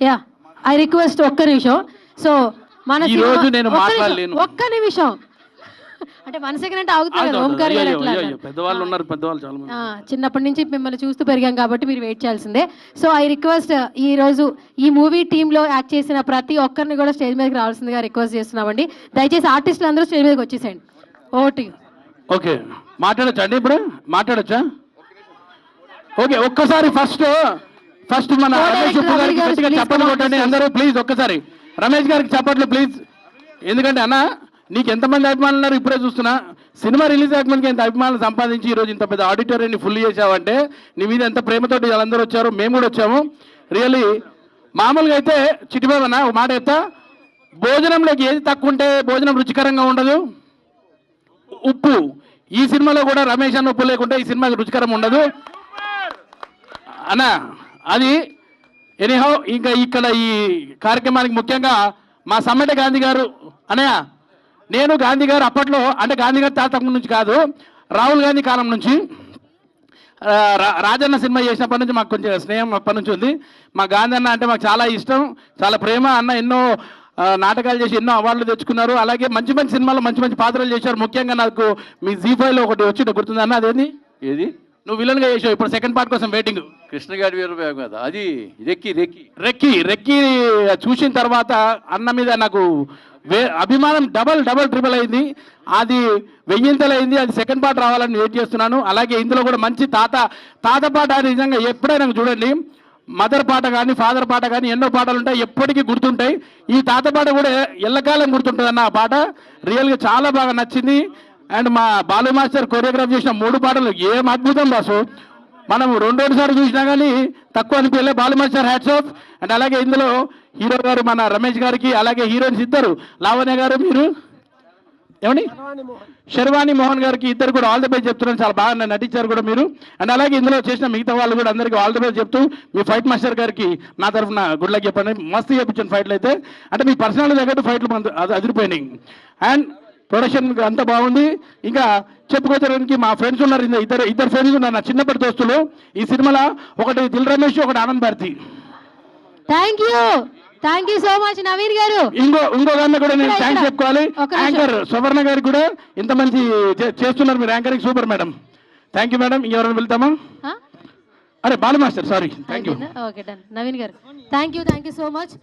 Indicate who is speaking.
Speaker 1: Yeah I request ఒక్క నిమిషం. So మన
Speaker 2: ఈ రోజు నేను మాట్లాడలేను.
Speaker 1: ఒక్క నిమిషం అంటే 1 సెకండ్ అంటే ఆగుతారు కదా ఓంకార్ గారు అట్లా.
Speaker 2: పెద్దవాళ్ళు ఉన్నారు, పెద్దవాళ్ళు చాలా మంది.
Speaker 1: చిన్నప్పటి నుంచి మిమ్మల్ని చూస్తూ పెరిగాం కాబట్టి మీరు వెయిట్ చేయాల్సిందే. సో ఐ రిక్వెస్ట్ ఈ రోజు ఈ మూవీ టీంలో యాక్ట్ చేసిన ప్రతి ఒక్కరిని కూడా స్టేజ్ మీదకి రావాల్సిందిగా రిక్వెస్ట్ చేస్తున్నామండి. దయచేసి ఆర్టిస్టులు అందరూ స్టేజ్ మీదకి వచ్చేసేయండి. ఓటి
Speaker 2: ఓకే, మాట్లాడొచ్చా అండి? ఇప్పుడు మాట్లాడొచ్చా? ఓకే, ఒక్కసారి ఫస్ట్ మన రమేష్ ఉప్పు గారికి గట్టిగా చప్పట్లు కొట్టండి అందరూ ప్లీజ్. ఒక్కసారి రమేష్ గారికి చప్పట్లు ప్లీజ్. ఎందుకంటే అన్న నీకు ఎంతమంది అభిమానులు ఉన్నారు ఇప్పుడే చూస్తున్నా. సినిమా రిలీజ్ అవ్వడానికి ఎంత అభిమానులు సంపాదించి ఈరోజు ఇంత పెద్ద ఆడిటోరియాన్ని ఫుల్ చేసావంటే నీ మీద ఎంత ప్రేమతోటి వాళ్ళందరూ వచ్చారు, మేము కూడా వచ్చాము. రియల్లీ మామూలుగా అయితే చిటిబాబన్న ఒక మాట చెప్తా, భోజనంలోకి ఏది తక్కువ ఉంటే భోజనం రుచికరంగా ఉండదు, ఉప్పు. ఈ సినిమాలో కూడా రమేష్ అన్న ఉప్పు లేకుంటే ఈ సినిమాకి రుచికరం ఉండదు అన్న. అది ఎనీహౌ. ఇంకా ఇక్కడ ఈ కార్యక్రమానికి ముఖ్యంగా మా సమ్మట గాంధీ గారు అన్నయ్య, నేను గాంధీ గారు అప్పట్లో అంటే గాంధీ గారి తాతమ్మ నుంచి కాదు, రాహుల్ గాంధీ కాలం నుంచి రాజన్న సినిమా చేసినప్పటి నుంచి మాకు కొంచెం స్నేహం అప్పటి నుంచి ఉంది. మా గాంధీ అన్న అంటే మాకు చాలా ఇష్టం, చాలా ప్రేమ. అన్న ఎన్నో నాటకాలు చేసి ఎన్నో అవార్డులు తెచ్చుకున్నారు. అలాగే మంచి మంచి సినిమాలు మంచి మంచి పాత్రలు చేశారు. ముఖ్యంగా నాకు మీ జీ5లో ఒకటి వచ్చి గుర్తుందన్న, అదేంది?
Speaker 3: ఏది?
Speaker 2: నువ్వు విలన్గా చేసావు. ఇప్పుడు సెకండ్ పార్ట్ కోసం వెయిటింగ్.
Speaker 3: కృష్ణగాడి వీరభయం కదా అది.
Speaker 2: రెక్కి చూసిన తర్వాత అన్న మీద నాకు అభిమానం డబల్ ట్రిపుల్ అయింది. అది 1000 అయింది. అది సెకండ్ పార్ట్ రావాలని వెయిట్ చేస్తున్నాను. అలాగే ఇందులో కూడా మంచి తాత పాట నిజంగా ఎప్పుడైనా చూడండి, మదర్ పాట కానీ ఫాదర్ పాట కానీ ఎన్నో పాటలు ఉంటాయి, ఎప్పటికీ గుర్తుంటాయి. ఈ తాత పాట కూడా ఎల్లకాలం గుర్తుంటుంది అన్న. ఆ పాట రియల్గా చాలా బాగా నచ్చింది. అండ్ మా బాలు మాస్టర్ కొరియోగ్రాఫ్ చేసిన 3 పాటలు ఏం అద్భుతం బాసు. మనం 2 సార్లు చూసినా కానీ తక్కువ అనిపించలే. Balu master hats off. And అలాగే ఇందులో హీరో గారు మన రమేష్ గారికి, అలాగే హీరోయిన్స్ ఇద్దరు లావణ్య గారు, మీరు ఏమని శర్వాణి మోహన్ గారికి ఇద్దరు కూడా ఆల్ ది బెస్ట్ చెప్తున్నాను. చాలా బాగా నటించారు కూడా మీరు. అండ్ అలాగే ఇందులో చేసిన మిగతా వాళ్ళు కూడా అందరికీ ఆల్ ది బెస్ట్ చెప్తూ మీ ఫైట్ మాస్టర్ గారికి నా తరఫున గుడ్ లక్ చెప్పండి. మస్తు చెప్పించాను ఫైట్లు అయితే. అంటే మీ పర్సనల్ తగ్గట్టు ఫైట్లు అదిరిపోయినాయి. అండ్ ప్రొడక్షన్ అంతా బాగుంది. ఇంకా చెప్పుకోవడానికి మా ఫ్రెండ్స్ ఉన్నారు, ఇద్దరు ఫ్రెండ్స్ ఉన్నారు నా చిన్నప్పటి దోస్తులు. ఈ సినిమాలో ఒకటి దిల్ రమేష్, ఒకటి Anand Bharati.
Speaker 1: Thank you so much Naveen గారు.
Speaker 2: ఇంకో గారిని కూడా నేను థ్యాంక్స్ చెప్పుకోవాలి. యాంకర్ సువర్ణ గారికి కూడా ఇంత మంచి చేస్తున్నారు మీరు. Anchoring super madam. Thank you madam. ఇంకెవరైనా వెళ్తామా? అరే Balu master sorry. Thank you.
Speaker 1: Okay done. Naveen గారు థ్యాంక్ యూ సో మచ్.